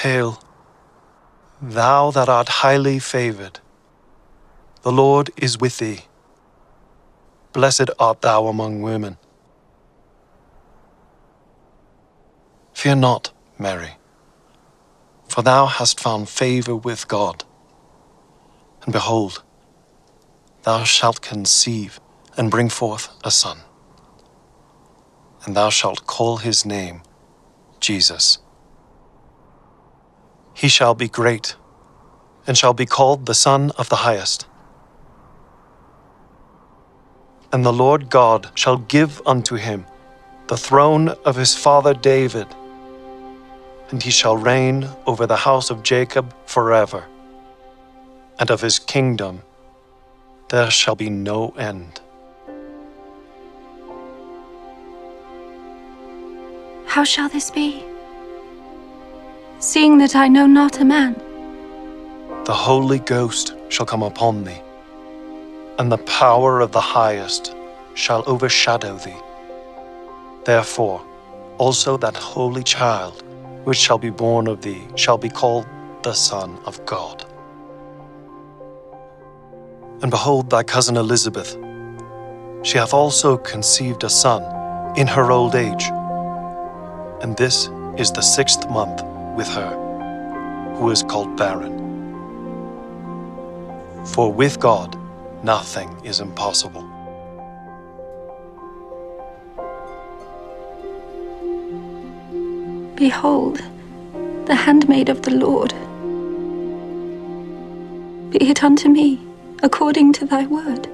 Hail, thou that art highly favored. The Lord is with thee. Blessed art thou among women. Fear not, Mary, for thou hast found favor with God. And behold, thou shalt conceive and bring forth a son, and thou shalt call his name Jesus. He shall be great, and shall be called the Son of the Highest. And the Lord God shall give unto him the throne of his father David, and he shall reign over the house of Jacob forever, and of his kingdom there shall be no end. How shall this be, seeing that I know not a man? The Holy Ghost shall come upon thee, and the power of the Highest shall overshadow thee. Therefore also that holy child which shall be born of thee shall be called the Son of God. And behold, thy cousin Elizabeth, she hath also conceived a son in her old age, and this is the 6th month with her, who is called barren. For with God nothing is impossible. Behold, the handmaid of the Lord. Be it unto me according to thy word.